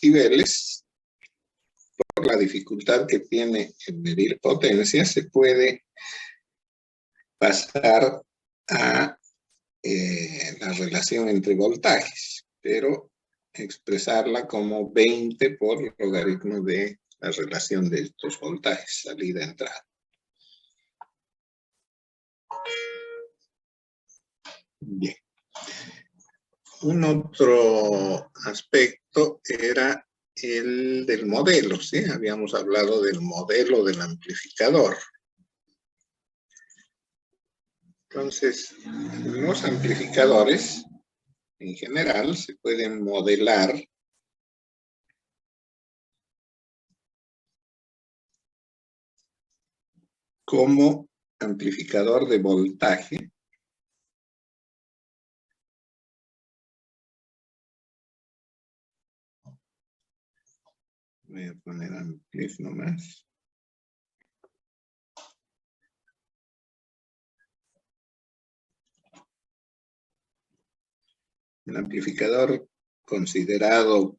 decibeles, por la dificultad que tiene en medir potencia, se puede pasar a la relación entre voltajes, pero expresarla como 20 por logaritmo de la relación de estos voltajes, salida-entrada. Bien. Un otro aspecto era el del modelo, ¿sí? Habíamos hablado del modelo del amplificador. Entonces, los amplificadores, en general, se pueden modelar como amplificador de voltaje. Voy a poner amplif nomás. El amplificador considerado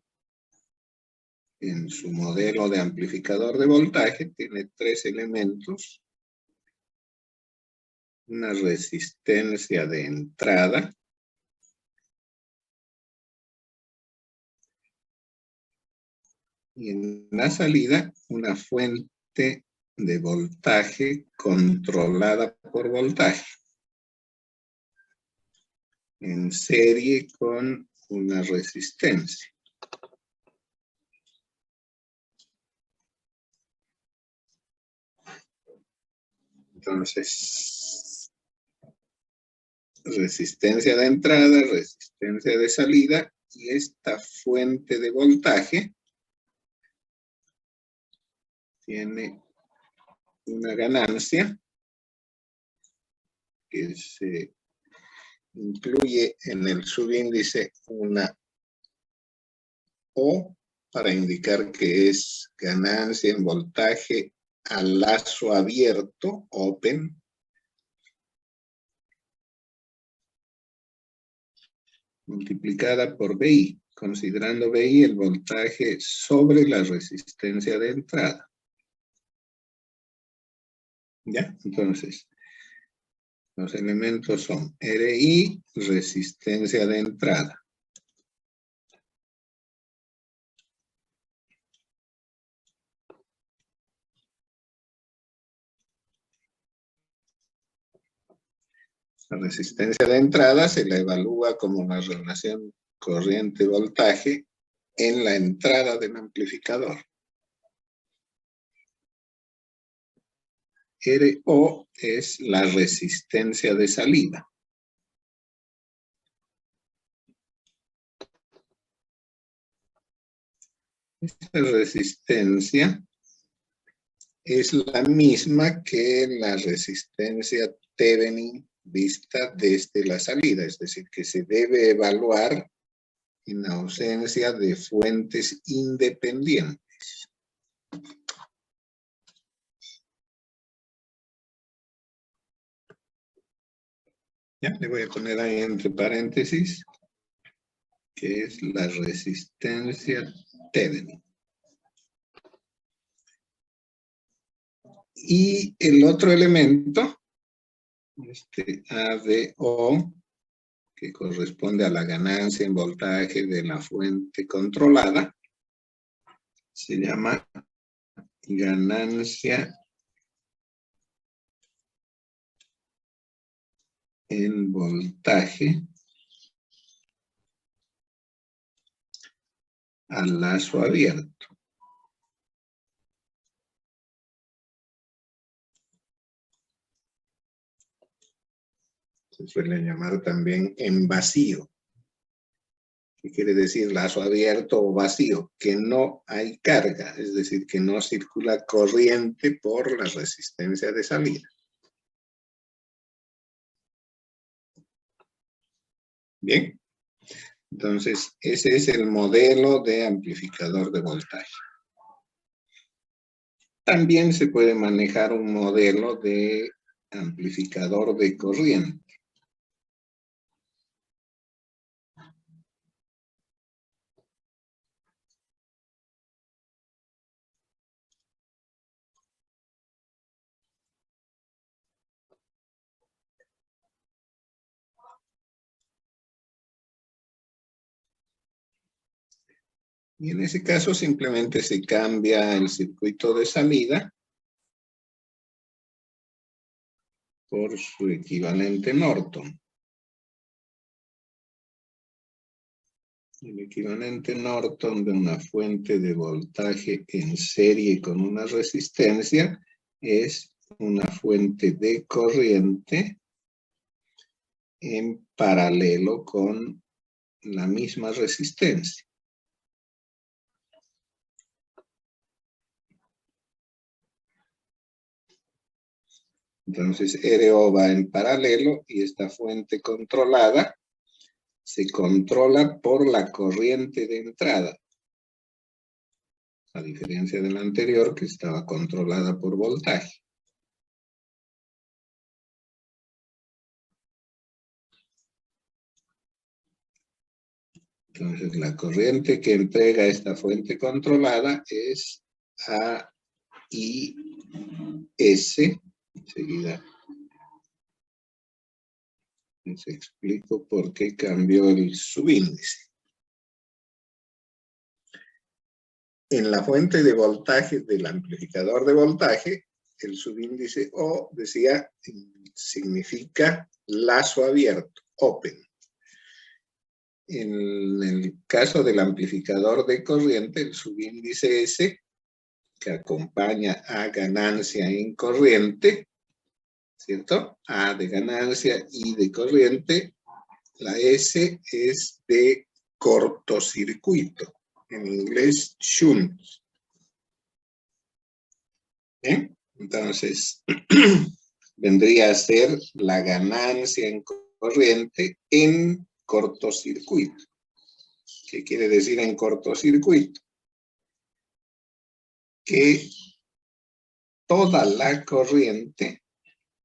en su modelo de amplificador de voltaje tiene 3 elementos. Una resistencia de entrada. Y en la salida, una fuente de voltaje controlada por voltaje, en serie con una resistencia. Entonces, resistencia de entrada, resistencia de salida, y esta fuente de voltaje tiene una ganancia que se incluye en el subíndice una O para indicar que es ganancia en voltaje a lazo abierto, open, multiplicada por BI, considerando BI el voltaje sobre la resistencia de entrada. ¿Ya? Entonces, los elementos son RI, resistencia de entrada. La resistencia de entrada se la evalúa como la relación corriente-voltaje en la entrada del amplificador. RO es la resistencia de salida. Esta resistencia es la misma que la resistencia Thevenin vista desde la salida, es decir, que se debe evaluar en ausencia de fuentes independientes. Ya, le voy a poner ahí entre paréntesis, que es la resistencia Thevenin. Y el otro elemento, este ADO, que corresponde a la ganancia en voltaje de la fuente controlada, se llama ganancia en voltaje al lazo abierto. Se suele llamar también en vacío. ¿Qué quiere decir lazo abierto o vacío? Que no hay carga, es decir, que no circula corriente por la resistencia de salida. Bien, entonces ese es el modelo de amplificador de voltaje. También se puede manejar un modelo de amplificador de corriente. Y en ese caso simplemente se cambia el circuito de salida por su equivalente Norton. El equivalente Norton de una fuente de voltaje en serie con una resistencia es una fuente de corriente en paralelo con la misma resistencia. Entonces, RO va en paralelo y esta fuente controlada se controla por la corriente de entrada. A diferencia de la anterior, que estaba controlada por voltaje. Entonces, la corriente que entrega esta fuente controlada es AIS. Enseguida les explico por qué cambió el subíndice. En la fuente de voltaje del amplificador de voltaje, el subíndice O, decía, significa lazo abierto, open. En el caso del amplificador de corriente, el subíndice S, que acompaña a ganancia en corriente, ¿cierto? A de ganancia y de corriente, la S es de cortocircuito, en inglés shunt. ¿Bien? Entonces, vendría a ser la ganancia en corriente en cortocircuito. ¿Qué quiere decir en cortocircuito? Que toda la corriente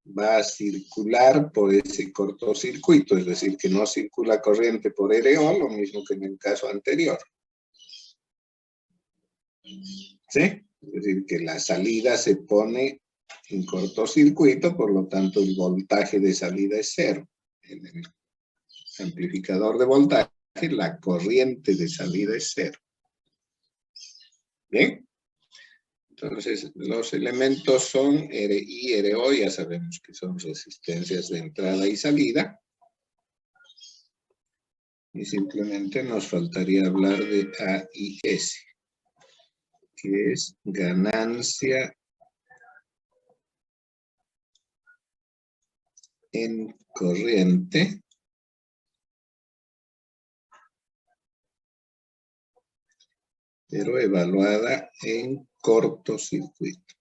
va a circular por ese cortocircuito, es decir, que no circula corriente por RO, lo mismo que en el caso anterior. ¿Sí? Es decir, que la salida se pone en cortocircuito, por lo tanto el voltaje de salida es cero. En el amplificador de voltaje, la corriente de salida es cero. ¿Bien? Entonces, los elementos son RI y RO, ya sabemos que son resistencias de entrada y salida. Y simplemente nos faltaría hablar de AIS, que es ganancia en corriente pero evaluada en cortocircuito.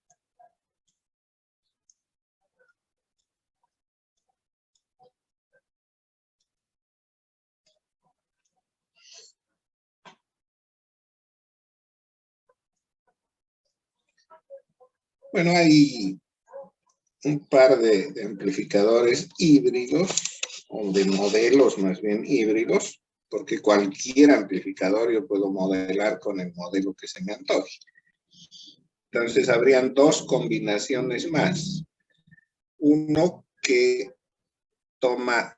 Bueno, hay un par de amplificadores híbridos, o de modelos más bien híbridos, porque cualquier amplificador yo puedo modelar con el modelo que se me antoje. Entonces, habrían dos combinaciones más. Uno que toma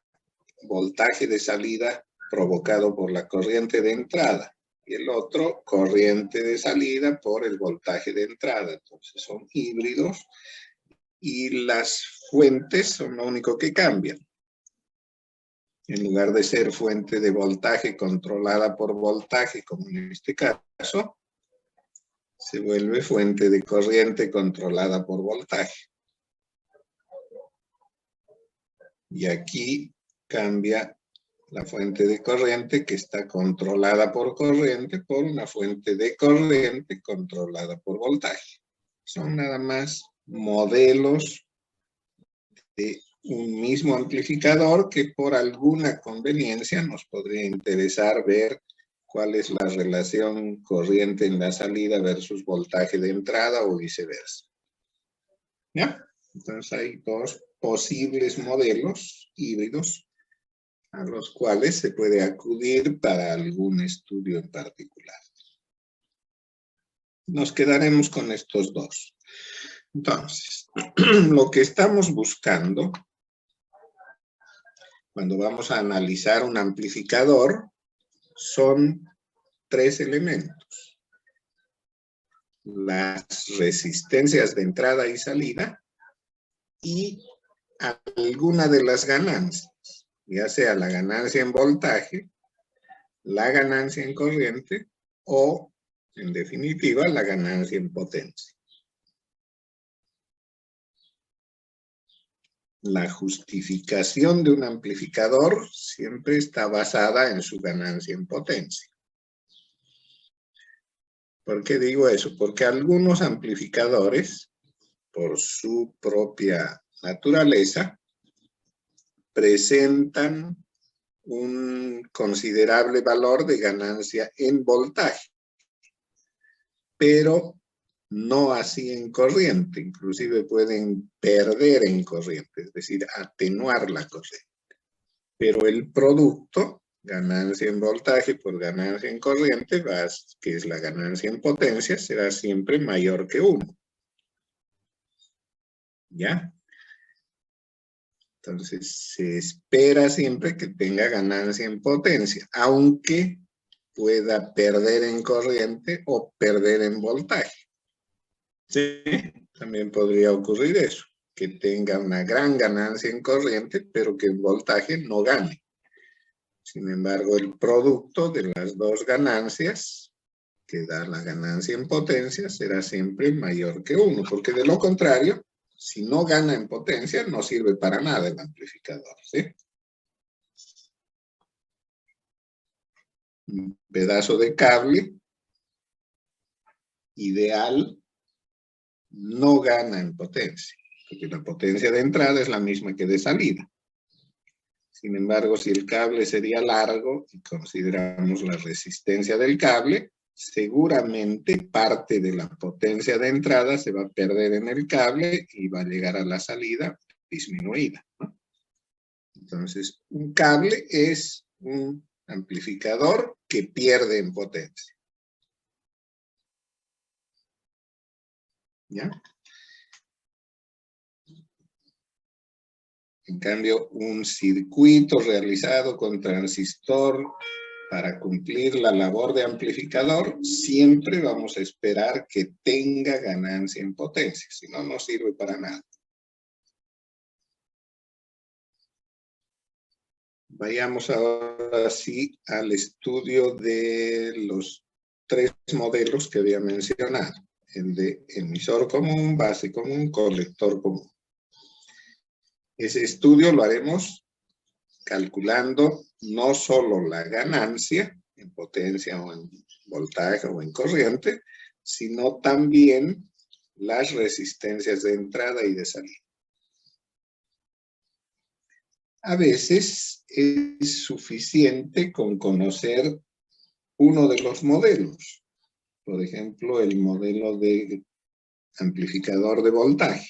voltaje de salida provocado por la corriente de entrada y el otro corriente de salida por el voltaje de entrada. Entonces, son híbridos y las fuentes son lo único que cambian. En lugar de ser fuente de voltaje controlada por voltaje, como en este caso, se vuelve fuente de corriente controlada por voltaje. Y aquí cambia la fuente de corriente que está controlada por corriente por una fuente de corriente controlada por voltaje. Son nada más modelos de un mismo amplificador que por alguna conveniencia nos podría interesar ver cuál es la relación corriente en la salida versus voltaje de entrada o viceversa. ¿Ya? Entonces hay dos posibles modelos híbridos a los cuales se puede acudir para algún estudio en particular. Nos quedaremos con estos dos. Entonces, lo que estamos buscando cuando vamos a analizar un amplificador son tres elementos: las resistencias de entrada y salida y alguna de las ganancias, ya sea la ganancia en voltaje, la ganancia en corriente o, en definitiva, la ganancia en potencia. La justificación de un amplificador siempre está basada en su ganancia en potencia. ¿Por qué digo eso? Porque algunos amplificadores, por su propia naturaleza, presentan un considerable valor de ganancia en voltaje, pero no así en corriente. Inclusive pueden perder en corriente, es decir, atenuar la corriente. Pero el producto, ganancia en voltaje por ganancia en corriente, que es la ganancia en potencia, será siempre mayor que 1. ¿Ya? Entonces, se espera siempre que tenga ganancia en potencia, aunque pueda perder en corriente o perder en voltaje. Sí, también podría ocurrir eso, que tenga una gran ganancia en corriente, pero que en voltaje no gane. Sin embargo, el producto de las dos ganancias, que da la ganancia en potencia, será siempre mayor que 1, porque de lo contrario, si no gana en potencia, no sirve para nada el amplificador, ¿sí? Un pedazo de cable ideal no gana en potencia, porque la potencia de entrada es la misma que de salida. Sin embargo, si el cable sería largo y consideramos la resistencia del cable, seguramente parte de la potencia de entrada se va a perder en el cable y va a llegar a la salida disminuida, ¿no? Entonces, un cable es un amplificador que pierde en potencia. ¿Ya? En cambio, un circuito realizado con transistor para cumplir la labor de amplificador, siempre vamos a esperar que tenga ganancia en potencia, si no, no sirve para nada. Vayamos ahora sí al estudio de los tres modelos que había mencionado: el de emisor común, base común, colector común. Ese estudio lo haremos calculando no solo la ganancia en potencia o en voltaje o en corriente, sino también las resistencias de entrada y de salida. A veces es suficiente con conocer uno de los modelos. Por ejemplo, el modelo de amplificador de voltaje.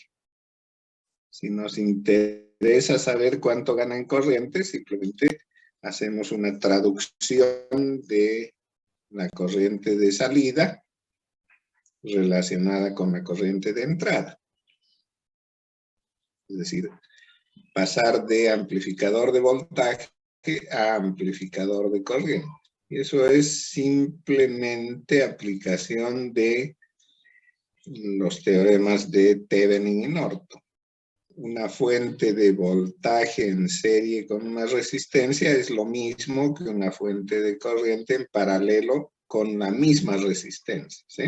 Si nos interesa saber cuánto gana en corriente, simplemente hacemos una traducción de la corriente de salida relacionada con la corriente de entrada. Es decir, pasar de amplificador de voltaje a amplificador de corriente. Y eso es simplemente aplicación de los teoremas de Thevenin y Norton. Una fuente de voltaje en serie con una resistencia es lo mismo que una fuente de corriente en paralelo con la misma resistencia, ¿sí?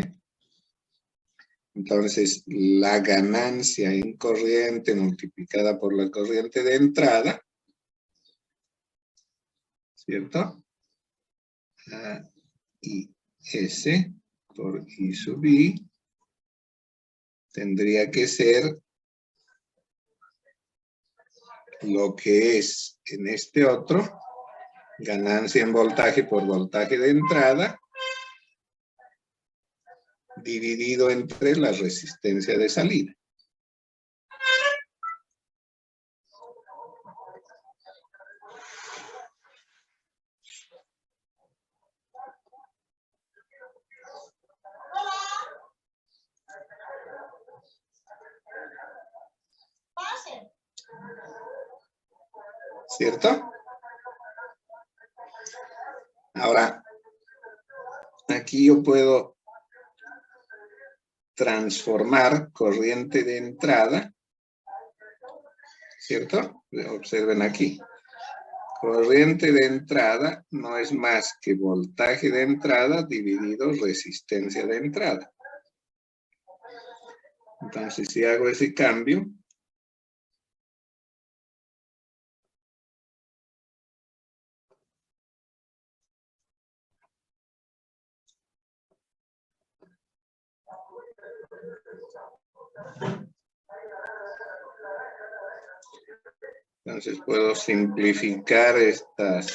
Entonces, la ganancia en corriente multiplicada por la corriente de entrada, ¿cierto? A y S por I sub I tendría que ser lo que es en este otro, ganancia en voltaje por voltaje de entrada, dividido entre la resistencia de salida. ¿Cierto? Ahora, aquí yo puedo transformar corriente de entrada, ¿cierto? Observen aquí. Corriente de entrada no es más que voltaje de entrada dividido resistencia de entrada. Entonces, si hago ese cambio, entonces puedo simplificar estos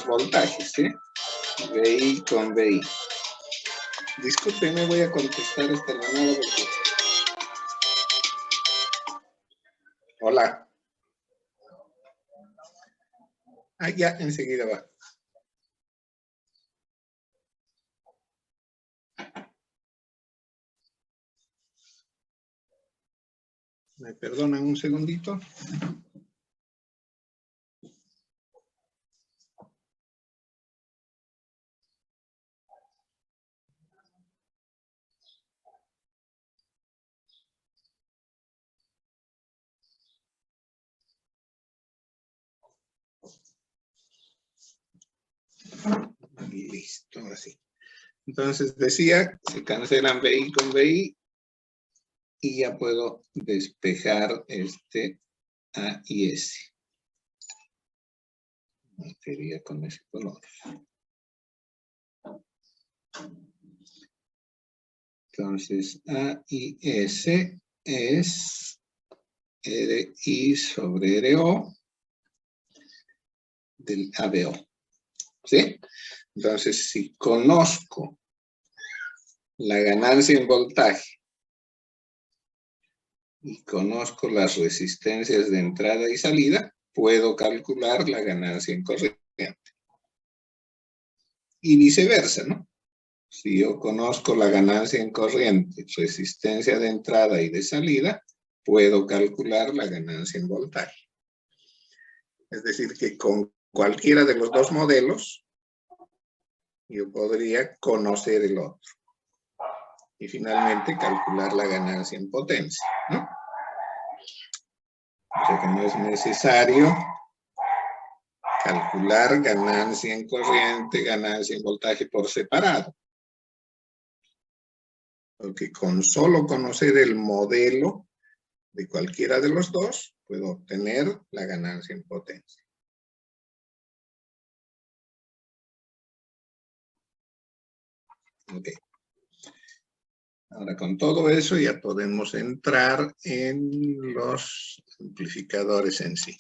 voltajes, ¿sí? VI con VI. Discúlpenme, voy a contestar esta llamada porque... Hola. Ah, ya, enseguida va. ¿Me perdonan un segundito? Listo, ahora sí. Entonces decía, se cancelan VI con VI y ya puedo despejar este A y S. Sería con ese color. Entonces A y S es RI sobre RO del ABO. ¿Sí? Entonces, si conozco la ganancia en voltaje y conozco las resistencias de entrada y salida, puedo calcular la ganancia en corriente. Y viceversa, ¿no? Si yo conozco la ganancia en corriente, resistencia de entrada y de salida, puedo calcular la ganancia en voltaje. Es decir, que con cualquiera de los dos modelos, yo podría conocer el otro. Y finalmente calcular la ganancia en potencia, ¿no? O sea que no es necesario calcular ganancia en corriente, ganancia en voltaje por separado. Porque con solo conocer el modelo de cualquiera de los dos, puedo obtener la ganancia en potencia. Ok. Ahora con todo eso ya podemos entrar en los amplificadores en sí.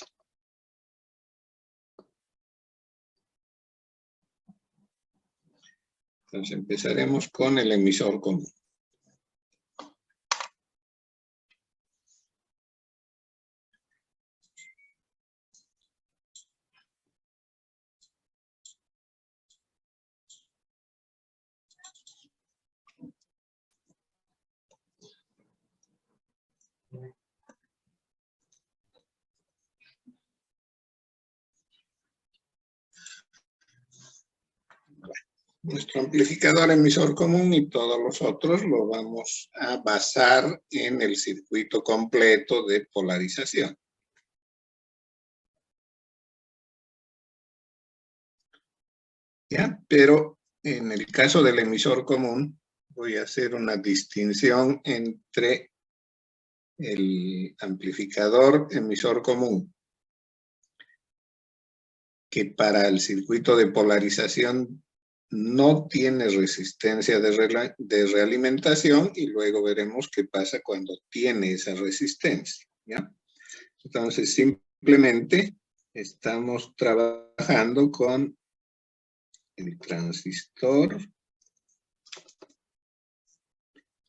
Entonces empezaremos con el emisor común. Nuestro amplificador emisor común y todos los otros lo vamos a basar en el circuito completo de polarización. ¿Ya? Pero en el caso del emisor común, voy a hacer una distinción entre el amplificador emisor común, que para el circuito de polarización no tiene resistencia de realimentación, y luego veremos qué pasa cuando tiene esa resistencia, ¿ya? Entonces, simplemente estamos trabajando con el transistor,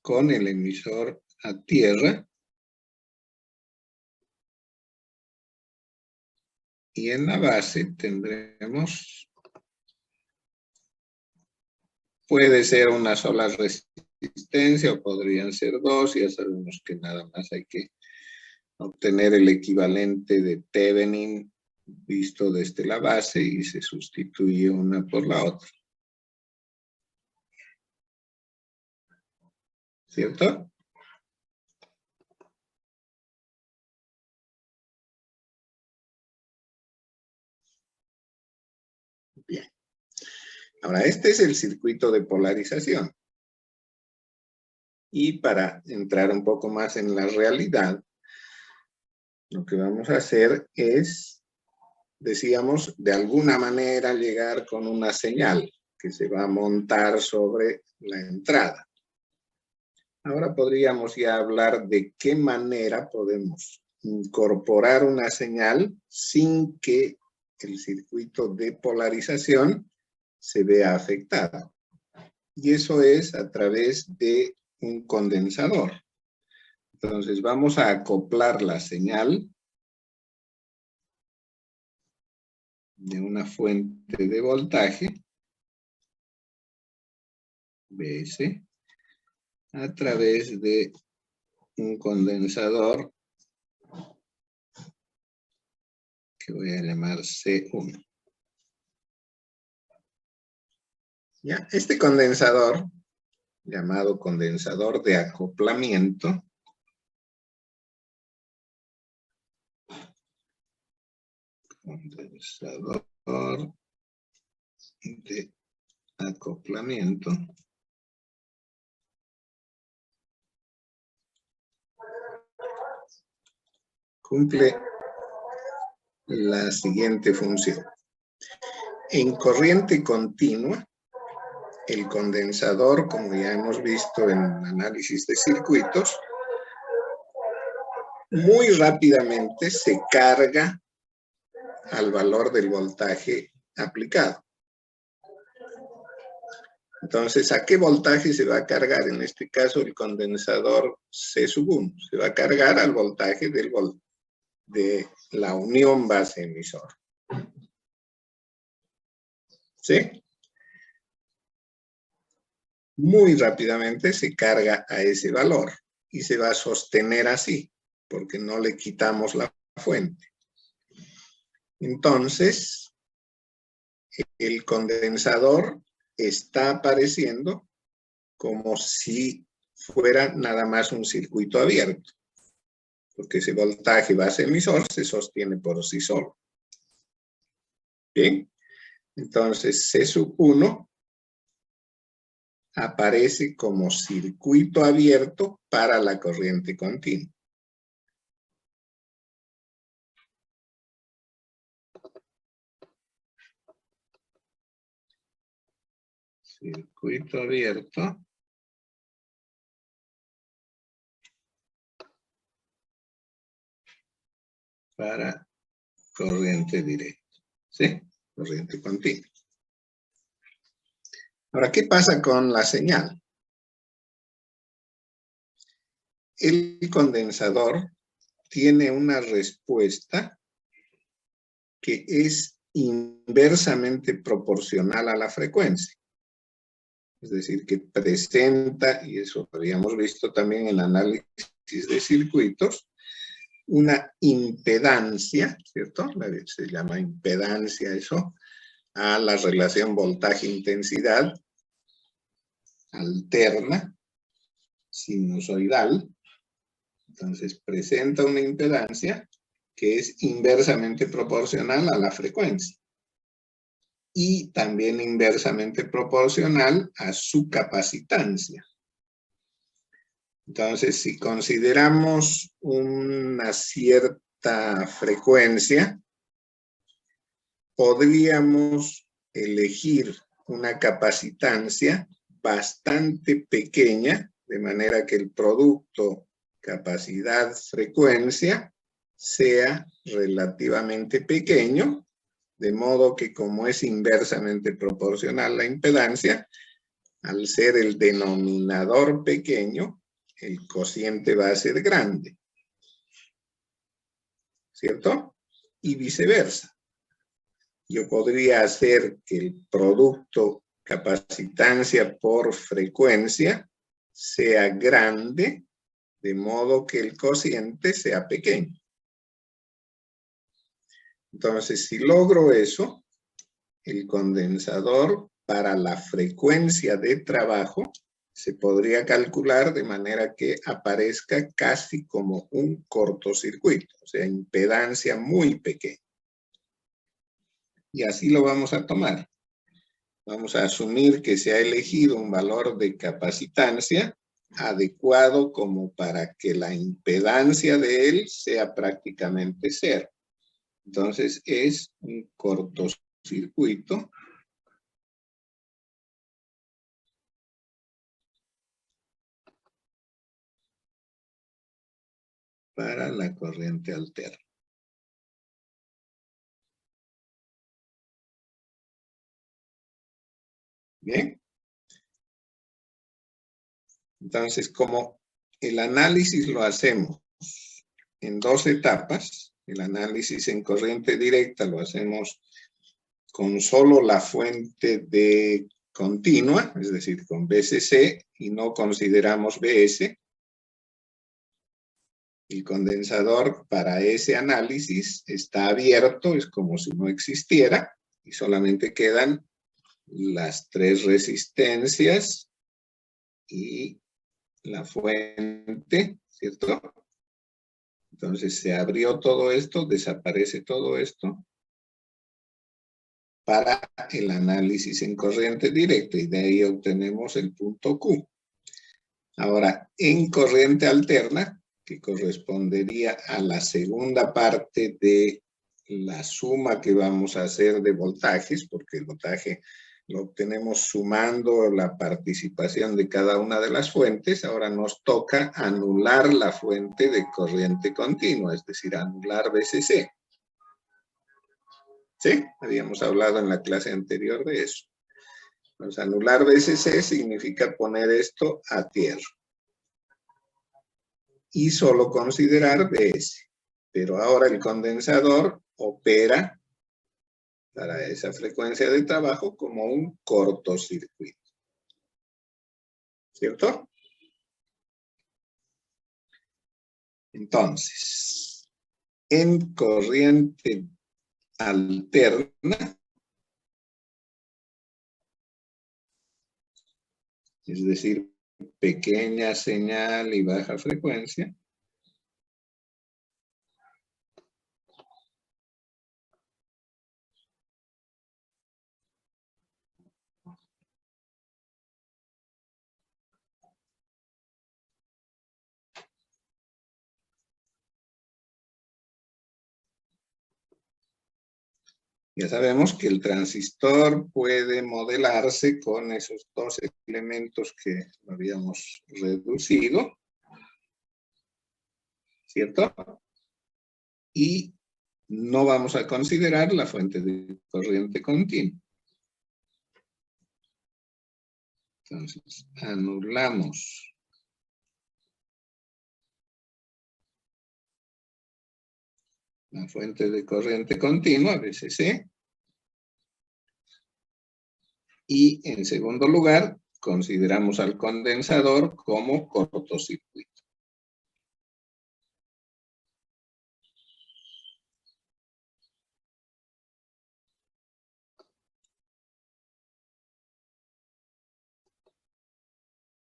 con el emisor a tierra, y en la base tendremos, puede ser una sola resistencia o podrían ser dos. Ya sabemos que nada más hay que obtener el equivalente de Thevenin visto desde la base y se sustituye una por la otra. ¿Cierto? Bien. Ahora, este es el circuito de polarización. Y para entrar un poco más en la realidad, lo que vamos a hacer es, decíamos, de alguna manera llegar con una señal que se va a montar sobre la entrada. Ahora podríamos ya hablar de qué manera podemos incorporar una señal sin que el circuito de polarización se vea afectado. Y eso es a través de un condensador. Entonces vamos a acoplar la señal de una fuente de voltaje, BS, a través de un condensador que voy a llamar C1. ¿Ya? Este condensador, llamado condensador de acoplamiento, cumple la siguiente función. En corriente continua, el condensador, como ya hemos visto en análisis de circuitos, muy rápidamente se carga al valor del voltaje aplicado. Entonces, ¿a qué voltaje se va a cargar? En este caso, el condensador C1 se va a cargar al voltaje de la unión base-emisor. ¿Sí? Muy rápidamente se carga a ese valor y se va a sostener así, porque no le quitamos la fuente. Entonces, el condensador está apareciendo como si fuera nada más un circuito abierto, porque ese voltaje base-emisor se sostiene por sí solo. ¿Bien? Entonces, C1 aparece como circuito abierto para la corriente continua. Circuito abierto para corriente directa, ¿sí? Corriente continua. Ahora, ¿qué pasa con la señal? El condensador tiene una respuesta que es inversamente proporcional a la frecuencia. Es decir, que presenta, y eso habíamos visto también en análisis de circuitos, una impedancia, ¿cierto? Se llama impedancia eso, a la relación voltaje-intensidad alterna, sinusoidal. Entonces presenta una impedancia que es inversamente proporcional a la frecuencia y también inversamente proporcional a su capacitancia. Entonces, si consideramos una cierta frecuencia, podríamos elegir una capacitancia bastante pequeña, de manera que el producto capacidad-frecuencia sea relativamente pequeño, de modo que como es inversamente proporcional la impedancia, al ser el denominador pequeño, el cociente va a ser grande, ¿cierto? Y viceversa. Yo podría hacer que el producto capacitancia por frecuencia sea grande, de modo que el cociente sea pequeño. Entonces, si logro eso, el condensador para la frecuencia de trabajo se podría calcular de manera que aparezca casi como un cortocircuito, o sea, impedancia muy pequeña. Y así lo vamos a tomar. Vamos a asumir que se ha elegido un valor de capacitancia adecuado como para que la impedancia de él sea prácticamente cero. Entonces es un cortocircuito para la corriente alterna. Bien. Entonces, como el análisis lo hacemos en dos etapas, el análisis en corriente directa lo hacemos con solo la fuente de continua, es decir, con VCC, y no consideramos VS. El condensador para ese análisis está abierto, es como si no existiera, y solamente quedan las tres resistencias y la fuente, ¿cierto? Entonces se abrió todo esto, desaparece todo esto para el análisis en corriente directa y de ahí obtenemos el punto Q. Ahora, en corriente alterna, que correspondería a la segunda parte de la suma que vamos a hacer de voltajes, porque el voltaje lo obtenemos sumando la participación de cada una de las fuentes. Ahora nos toca anular la fuente de corriente continua, es decir, anular VCC. ¿Sí? Habíamos hablado en la clase anterior de eso. Pues anular VCC significa poner esto a tierra. Y solo considerar VS. Pero ahora el condensador opera para esa frecuencia de trabajo como un cortocircuito. ¿Cierto? Entonces, en corriente alterna, es decir, pequeña señal y baja frecuencia, ya sabemos que el transistor puede modelarse con esos dos elementos que habíamos reducido, ¿cierto? Y no vamos a considerar la fuente de corriente continua. Entonces, anulamos la fuente de corriente continua, VCC, y en segundo lugar, consideramos al condensador como cortocircuito.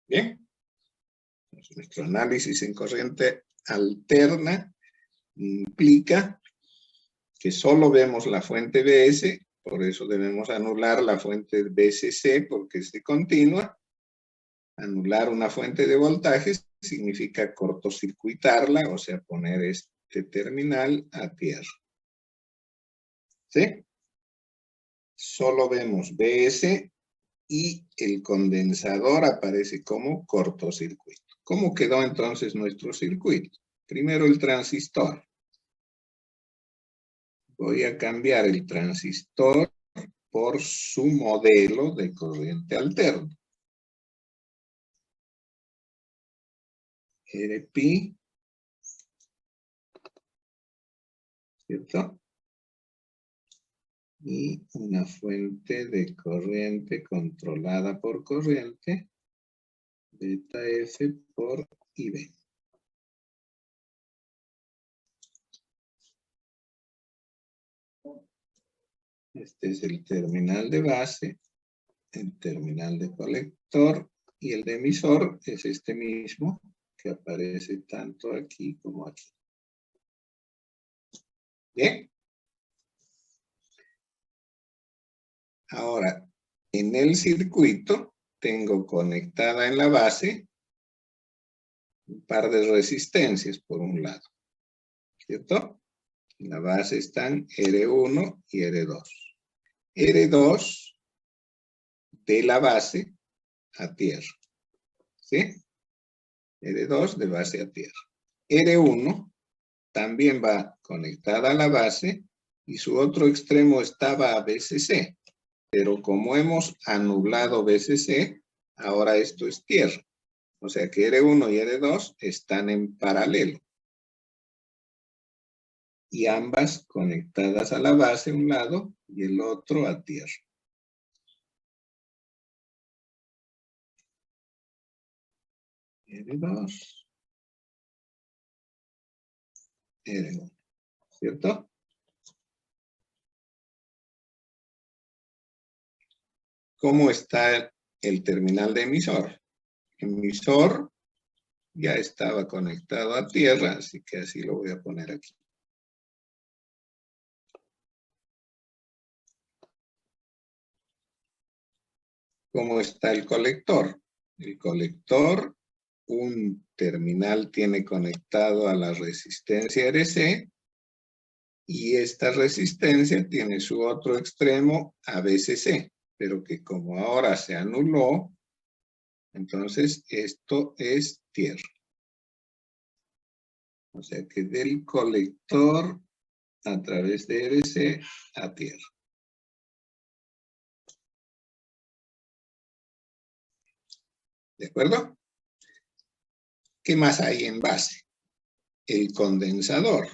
Bien, entonces, nuestro análisis en corriente alterna implica que solo vemos la fuente VS, por eso debemos anular la fuente VCC porque es de continua. Anular una fuente de voltajes significa cortocircuitarla, o sea, poner este terminal a tierra. ¿Sí? Solo vemos VS y el condensador aparece como cortocircuito. ¿Cómo quedó entonces nuestro circuito? Primero el transistor. Voy a cambiar el transistor por su modelo de corriente alterna. RP, ¿cierto? Y una fuente de corriente controlada por corriente, beta F por IB. Este es el terminal de base, el terminal de colector y el de emisor es este mismo que aparece tanto aquí como aquí. Bien. Ahora, en el circuito tengo conectada en la base un par de resistencias por un lado, ¿cierto? En la base están R1 y R2. R2 de la base a tierra, ¿sí? R2 de base a tierra. R1 también va conectada a la base y su otro extremo estaba a BCC. Pero como hemos anulado BCC, ahora esto es tierra. O sea que R1 y R2 están en paralelo. Y ambas conectadas a la base un lado y el otro a tierra. R2. R1. ¿Cierto? ¿Cómo está el terminal de emisor? Emisor ya estaba conectado a tierra, así que así lo voy a poner aquí. ¿Cómo está el colector? El colector, un terminal tiene conectado a la resistencia RC y esta resistencia tiene su otro extremo a BCC, pero que como ahora se anuló, entonces esto es tierra. O sea que del colector a través de RC a tierra. ¿De acuerdo? ¿Qué más hay en base? El condensador.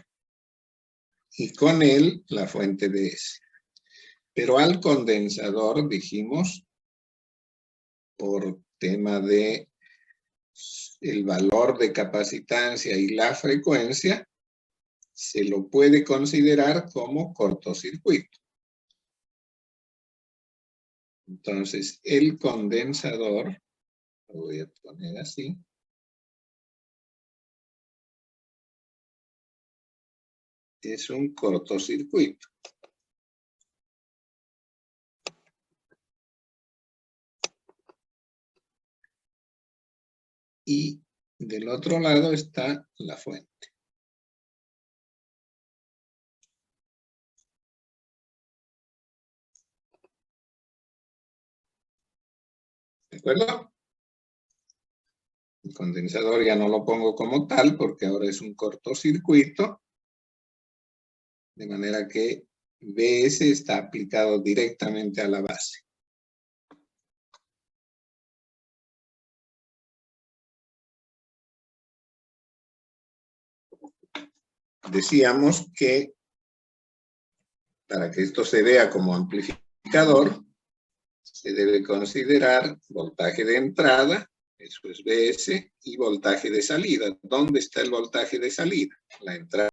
Y con él la fuente DS. Pero al condensador dijimos, por tema de el valor de capacitancia y la frecuencia, se lo puede considerar como cortocircuito. Entonces, el condensador, lo voy a poner así, es un cortocircuito. Y del otro lado está la fuente. ¿De acuerdo? El condensador ya no lo pongo como tal porque ahora es un cortocircuito. De manera que BS está aplicado directamente a la base. Decíamos que para que esto se vea como amplificador, se debe considerar voltaje de entrada, eso es BS, y voltaje de salida. ¿Dónde está el voltaje de salida? La entrada